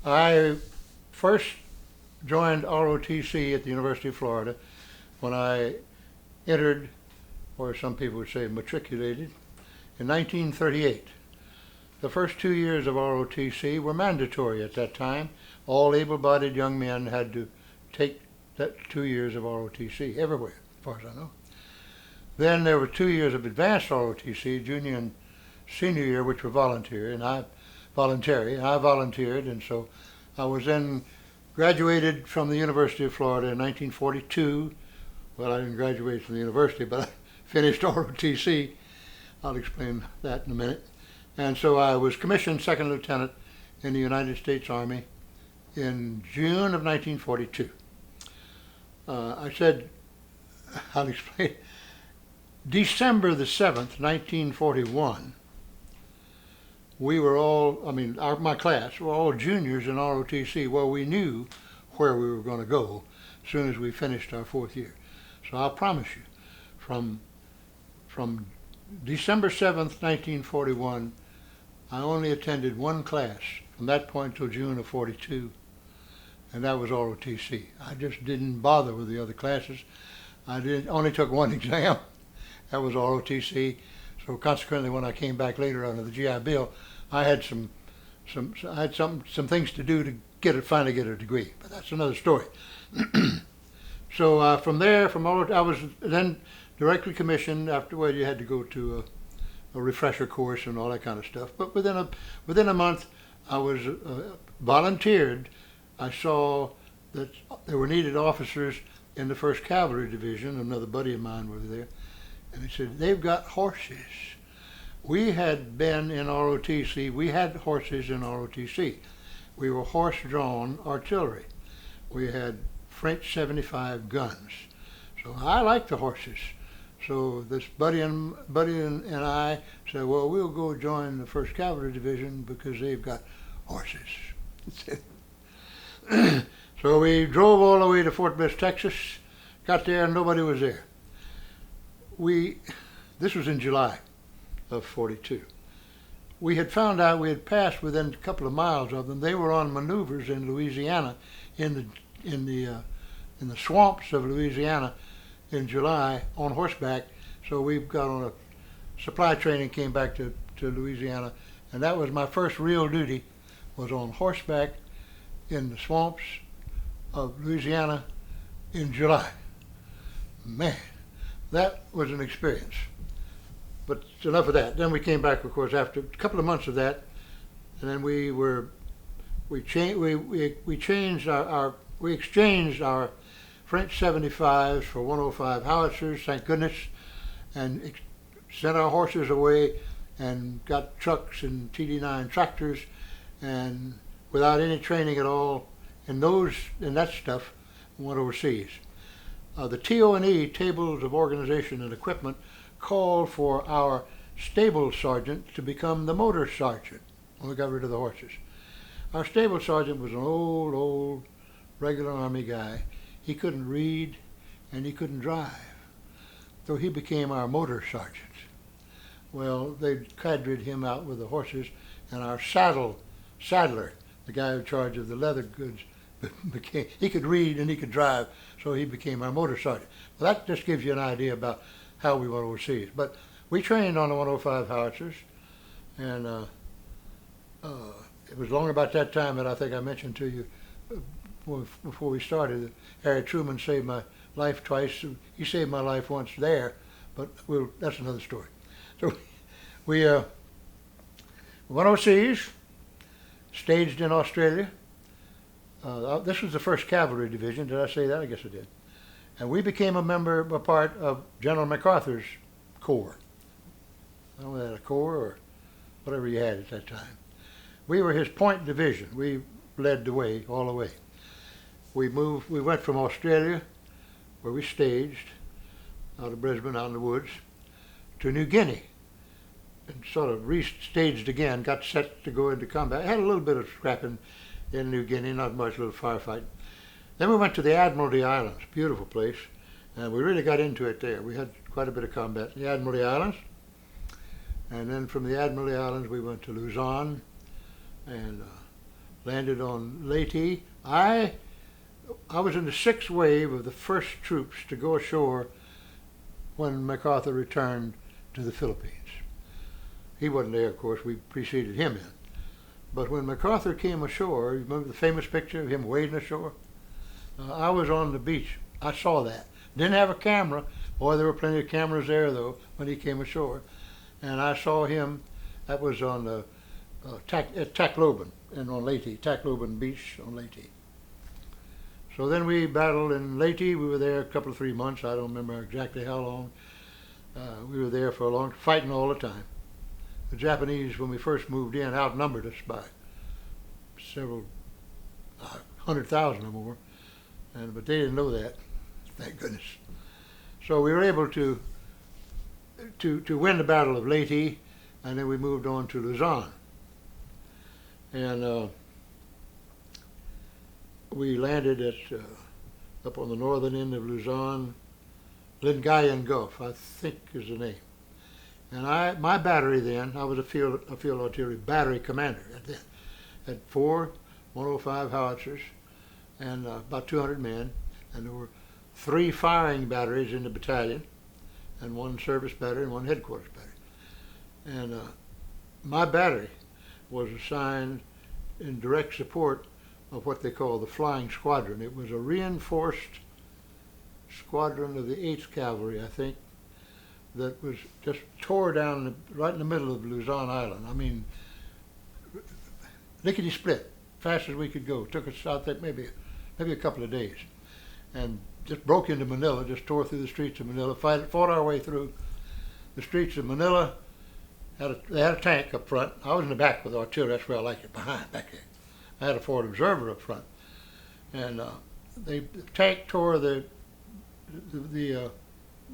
I first joined ROTC at the University of Florida when I entered, or some people would say matriculated, in 1938. The first 2 years of ROTC were mandatory at that time. All able-bodied young men had to take that 2 years of ROTC everywhere, as far as I know. Then there were 2 years of advanced ROTC, junior and senior year, which were voluntary, and I volunteered, and so I was then graduated from the University of Florida in 1942. Well, I didn't graduate from the university, but I finished ROTC. I'll explain that in a minute. And so I was commissioned second lieutenant in the United States Army in June of 1942. I'll explain. December the 7th, 1941, we were all, my class, were all juniors in ROTC. Well, we knew where we were going to go as soon as we finished our 4th year. So I'll promise you, from December 7th, 1941, I only attended one class from that point till June of 42, and that was ROTC. I just didn't bother with the other classes. Only took one exam. That was ROTC. So consequently, when I came back later under the GI Bill, I had some things to do to finally get a degree. But that's another story. So from there, I was then directly commissioned. Afterward, you had to go to a refresher course and all that kind of stuff. But within a month, I was volunteered. I saw that there were needed officers in the 1st Cavalry Division. Another buddy of mine was there. And he said, they've got horses. We had been in ROTC. We had horses in ROTC. We were horse-drawn artillery. We had French 75 guns. So I liked the horses. So this buddy and I said, well, we'll go join the 1st Cavalry Division because they've got horses. So we drove all the way to Fort Bliss, Texas. Got there and nobody was there. This was in July of 42. We had found out, we had passed within a couple of miles of them. They were on maneuvers in Louisiana, in the swamps of Louisiana in July on horseback. So we got on a supply train and came back to Louisiana. And that was my first real duty, was on horseback in the swamps of Louisiana in July. Man, that was an experience. But enough of that. Then we came back, of course, after a couple of months of that, and then we exchanged our French 75s for 105 howitzers, thank goodness, and sent our horses away and got trucks and TD9 tractors, and without any training at all in that stuff, went overseas. The TO&E, Tables of Organization and Equipment, called for our stable sergeant to become the motor sergeant when we got rid of the horses. Our stable sergeant was an old regular Army guy. He couldn't read and he couldn't drive, so he became our motor sergeant. Well, they cadred him out with the horses, and our saddler, the guy in charge of the leather goods, he could read and he could drive, so he became our motor sergeant. Well, that just gives you an idea about how we went overseas. But we trained on the 105 howitzers, and it was long about that time that I think I mentioned to you before we started that Harry Truman saved my life twice. He saved my life once there, but that's another story. So we went overseas, staged in Australia. This was the 1st Cavalry Division. Did I say that? I guess I did. And we became a part of General MacArthur's Corps. I don't know whether that a Corps or whatever you had at that time. We were his point division. We led the way, all the way. We went from Australia, where we staged, out of Brisbane, out in the woods, to New Guinea, and sort of re-staged again, got set to go into combat. Had a little bit of scrapping in New Guinea, not much, a little firefighting. Then we went to the Admiralty Islands, beautiful place, and we really got into it there. We had quite a bit of combat in the Admiralty Islands, and then from the Admiralty Islands we went to Luzon and landed on Leyte. I was in the 6th wave of the first troops to go ashore when MacArthur returned to the Philippines. He wasn't there, of course. We preceded him in. But when MacArthur came ashore, you remember the famous picture of him wading ashore? I was on the beach. I saw that. Didn't have a camera. Boy, there were plenty of cameras there, though, when he came ashore. And I saw him. That was on at Tacloban and on Leyte, Tacloban Beach on Leyte. So then we battled in Leyte. We were there a couple of 3 months. I don't remember exactly how long. We were there for a long, fighting all the time. The Japanese, when we first moved in, outnumbered us by several 100,000 or more, but they didn't know that, thank goodness. So we were able to win the Battle of Leyte, and then we moved on to Luzon. And we landed at up on the northern end of Luzon, Lingayen Gulf, I think is the name. And my battery then, I was a field artillery battery commander at then, had 4 105 howitzers and about 200 men, and there were 3 firing batteries in the battalion, and 1 service battery and 1 headquarters battery. And my battery was assigned in direct support of what they call the Flying Squadron. It was a reinforced squadron of the 8th Cavalry, I think, that was just tore down right in the middle of Luzon Island. I mean, lickety split, fast as we could go. Took us out there maybe a couple of days, and just broke into Manila. Just tore through the streets of Manila. Fought our way through the streets of Manila. They had a tank up front. I was in the back with artillery. That's where I liked it, behind back there. I had a forward observer up front, and the tank tore the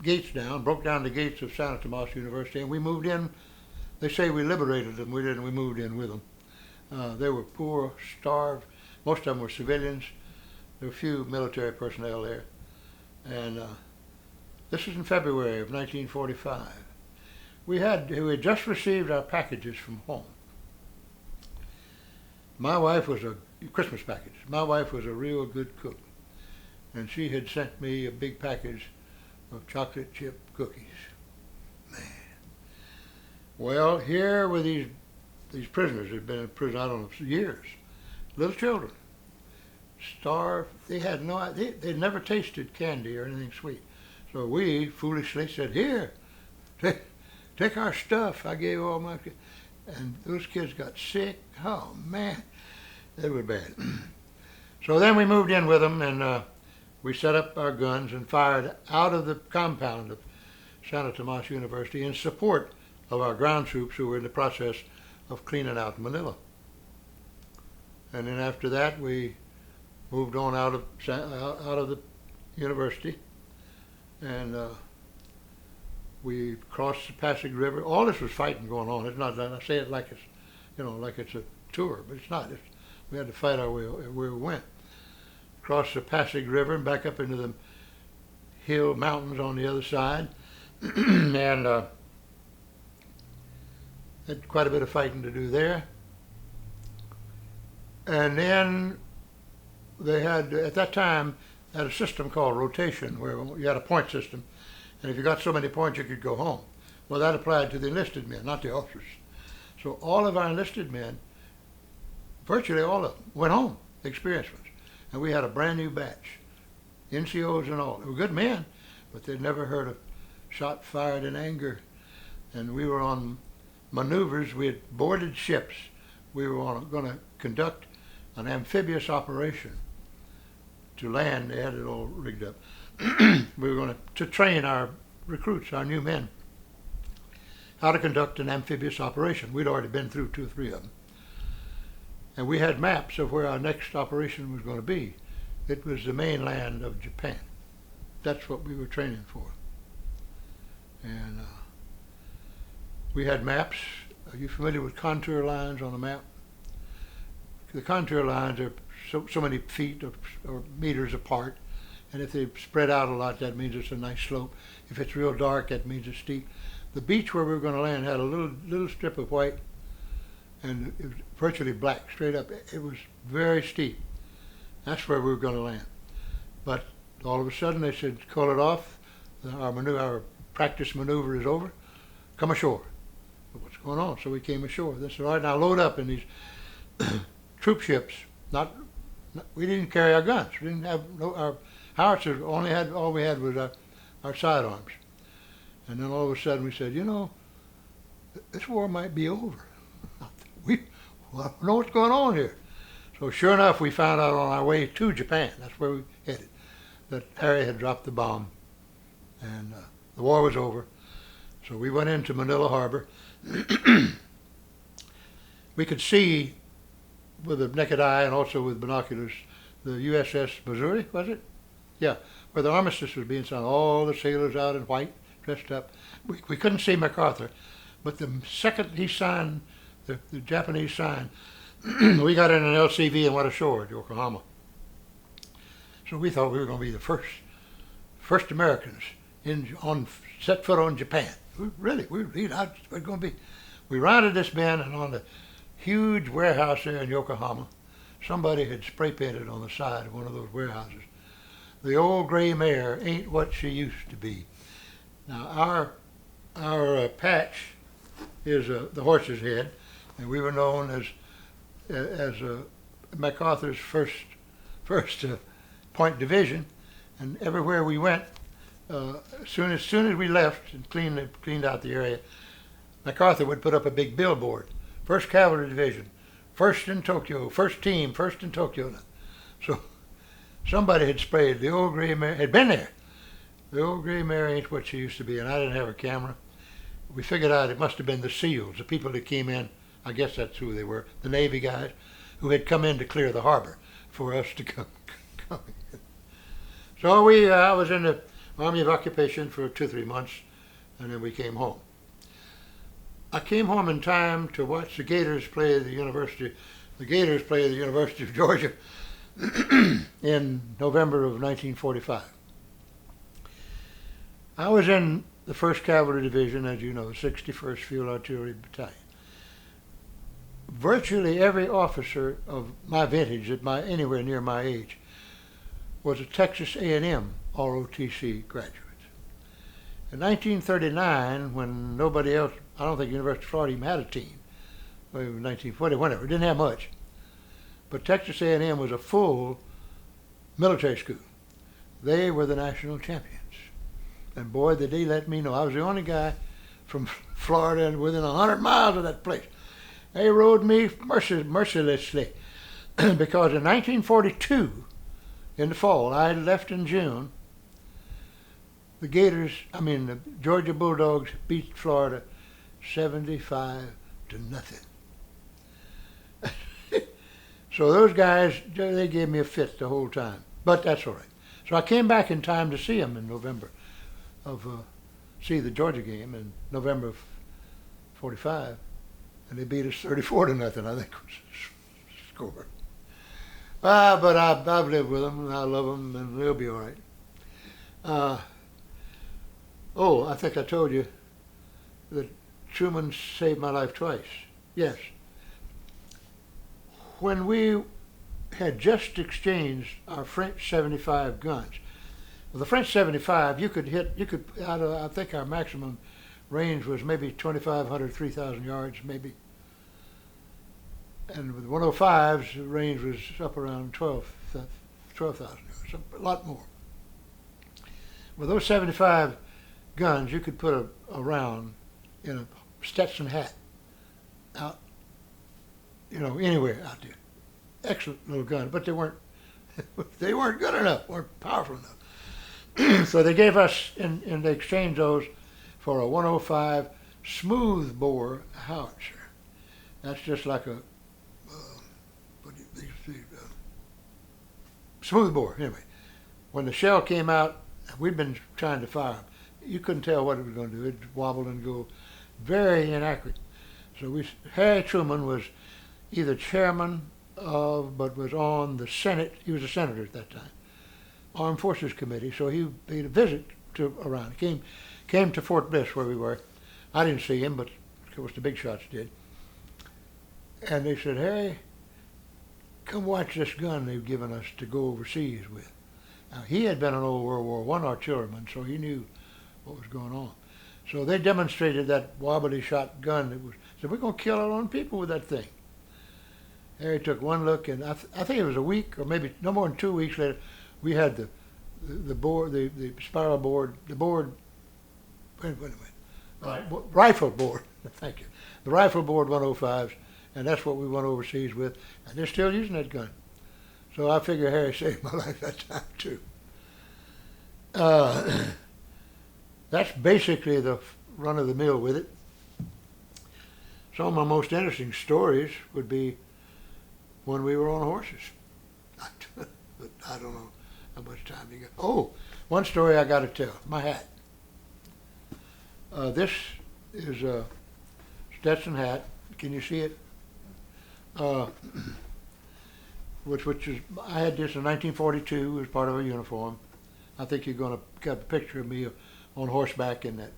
gates down, broke down the gates of Santo Thomas University, and we moved in. They say we liberated them. We didn't. We moved in with them. They were poor, starved. Most of them were civilians. There were a few military personnel there. And this was in February of 1945. We had just received our packages from home. My wife was a Christmas package. My wife was a real good cook, and she had sent me a big package of chocolate chip cookies. Man. Well, here were these prisoners who'd been in prison, I don't know, for years. Little children, starved. They had no idea. They'd never tasted candy or anything sweet. So we foolishly said, "Here, take our stuff." I gave all my, and those kids got sick. Oh man, they were bad. So then we moved in with them, and we set up our guns and fired out of the compound of Santo Thomas University in support of our ground troops who were in the process of cleaning out Manila. And then after that, we moved on out of the university, and we crossed the Pasig River. All this was fighting going on. It's not. I say it like it's, like it's a tour, but it's not. We had to fight our way where we went. Crossed the Pasig River and back up into the hill mountains on the other side, and had quite a bit of fighting to do there. And then they had, at that time, had a system called rotation, where you had a point system, and if you got so many points, you could go home. Well, that applied to the enlisted men, not the officers. So all of our enlisted men, virtually all of them, went home, experienced ones. And we had a brand new batch, NCOs and all. They were good men, but they'd never heard of shot fired in anger. And we were on maneuvers. We had boarded ships. We were going to conduct an amphibious operation to land. They had it all rigged up. We were going to train our recruits, our new men, how to conduct an amphibious operation. We'd already been through 2 or 3 of them. And we had maps of where our next operation was going to be. It was the mainland of Japan. That's what we were training for. And we had maps. Are you familiar with contour lines on a map? The contour lines are so many feet or meters apart, and if they spread out a lot, that means it's a nice slope. If it's real dark, that means it's steep. The beach where we were going to land had a little strip of white, and it was virtually black, straight up. It was very steep. That's where we were going to land. But all of a sudden they said, call it off. Our practice maneuver is over. Come ashore. What's going on? So we came ashore. They said, all right, now load up in these troop ships. We didn't carry our guns. We didn't have our howitzers. All we had was our sidearms. And then all of a sudden we said, this war might be over. I don't know what's going on here. So sure enough, we found out on our way to Japan, that's where we headed, that Harry had dropped the bomb and the war was over. So we went into Manila Harbor. We could see with the naked eye and also with binoculars the USS Missouri, was it? Yeah, where the armistice was being signed. All the sailors out in white, dressed up. We couldn't see MacArthur, but the second he signed, the Japanese signed, we got in an LCV and went ashore at Yokohama. So we thought we were going to be the first Americans set foot on Japan. We were going to be. We rounded this bend, and on the huge warehouse there in Yokohama, somebody had spray painted on the side of one of those warehouses, "The old gray mare ain't what she used to be." Now our patch is the horse's head, and we were known as MacArthur's first point division, and everywhere we went, as soon as we left and cleaned out the area, MacArthur would put up a big billboard: First Cavalry Division, first in Tokyo, first team, first in Tokyo. So somebody had sprayed "The old gray mare," had been there. "The old gray mare ain't what she used to be," and I didn't have a camera. We figured out it must have been the SEALs, the people that came in. I guess that's who they were, the Navy guys who had come in to clear the harbor for us to come in. So I was in the Army of Occupation for 2-3 months, and then we came home. I came home in time to watch the Gators play the University of Georgia in November of 1945. I was in the 1st Cavalry Division, as you know, 61st Field Artillery Battalion. Virtually every officer of my vintage, anywhere near my age, was a Texas A&M ROTC graduate. In 1939, when nobody else, I don't think University of Florida even had a team, well, 1940, whenever, it didn't have much, but Texas A&M was a full military school. They were the national champions. And boy, did they let me know. I was the only guy from Florida and within 100 miles of that place. They rode me mercilessly because in 1942, in the fall, I had left in June, the Georgia Bulldogs beat Florida 75-0. So those guys, they gave me a fit the whole time. But that's all right. So I came back in time to see them in November see the Georgia game in November of 45, and they beat us 34-0, I think was the score. But I've lived with them, and I love them, and they'll be all right. I think I told you that Truman saved my life twice. Yes. When we had just exchanged our French 75 guns, well, the French 75, I think our maximum range was maybe 2,500, 3,000 yards, maybe. And with 105s, the range was up around 12,000 yards, a lot more. With those 75 guns, you could put a round in a Stetson hat out, anywhere out there. Excellent little gun, but they weren't good enough, weren't powerful enough. So they gave us, in the exchange those for a 105 smooth bore howitzer. That's just like a smooth bore. Anyway, when the shell came out, we'd been trying to fire them. You couldn't tell what it was going to do. It'd wobble and go, very inaccurate. So Harry Truman was either chairman of, but was on the Senate. He was a senator at that time, Armed Forces Committee. So he paid a visit around. He came to Fort Bliss where we were. I didn't see him, but of course the big shots did. And they said, Harry, come watch this gun they've given us to go overseas with. Now, he had been an old World War I artilleryman, so he knew what was going on. So they demonstrated that wobbly shot gun. That was, said, we're going to kill our own people with that thing. Harry took one look, and I think it was a week, or maybe no more than 2 weeks later, we had the board, the spiral board, the board, wait a minute, rifle board, thank you. The rifle board 105s, and that's what we went overseas with, and they're still using that gun. So I figure Harry saved my life that time too. That's basically the run of the mill with it. Some of my most interesting stories would be when we were on horses. But I don't know how much time you got. Oh, one story I got to tell. My hat. This is a Stetson hat. Can you see it? Which is, I had this in 1942 as part of a uniform. I think you're going to get a picture of me on horseback in that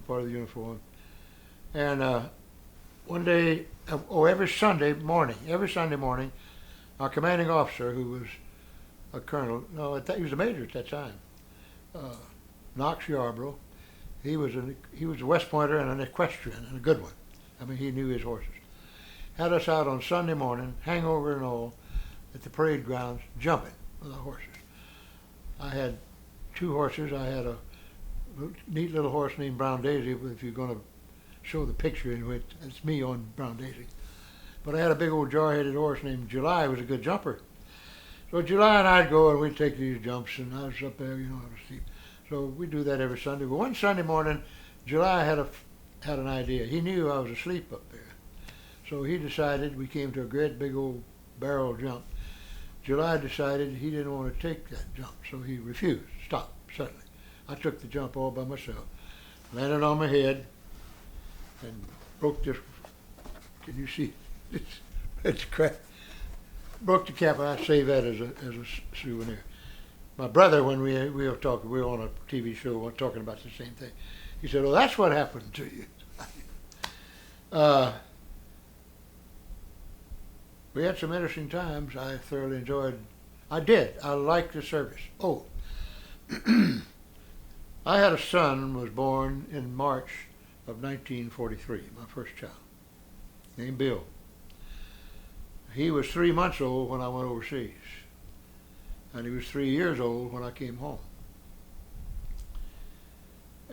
part of the uniform. And one day, every Sunday morning, our commanding officer, who was a colonel, he was a major at that time, Knox Yarborough, he was a West Pointer and an equestrian, and a good one. I mean, he knew his horses. Had us out on Sunday morning, hangover and all, at the parade grounds, jumping with our horses. I had 2 horses. I had a neat little horse named Brown Daisy, if you're going to show the picture in which it's me on Brown Daisy. But I had a big old jar-headed horse named July, who was a good jumper. So July and I'd go and we'd take these jumps, and I was up there, I was steep. So we do that every Sunday. But one Sunday morning, July had an idea. He knew I was asleep up there. So he decided, we came to a great big old barrel jump. July decided he didn't want to take that jump, so he refused, stopped suddenly. I took the jump all by myself, landed on my head, and broke this, can you see, it's crap. Broke the cap, I save that as a souvenir. My brother, when we were talking, we were on a TV show, we were talking about the same thing. He said, "Oh, that's what happened to you." We had some interesting times. I thoroughly enjoyed. I liked the service. Oh, I had a son who was born in March of 1943, my first child, named Bill. He was 3 months old when I went overseas, and he was 3 years old when I came home.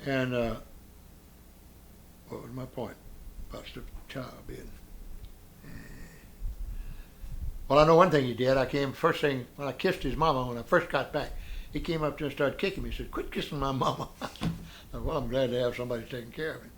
And what was my point about the child being? Well, I know one thing he did. First thing, when I kissed his mama, when I first got back, he came up to me and started kicking me. He said, "Quit kissing my mama." I said, "Well, I'm glad to have somebody taking care of me."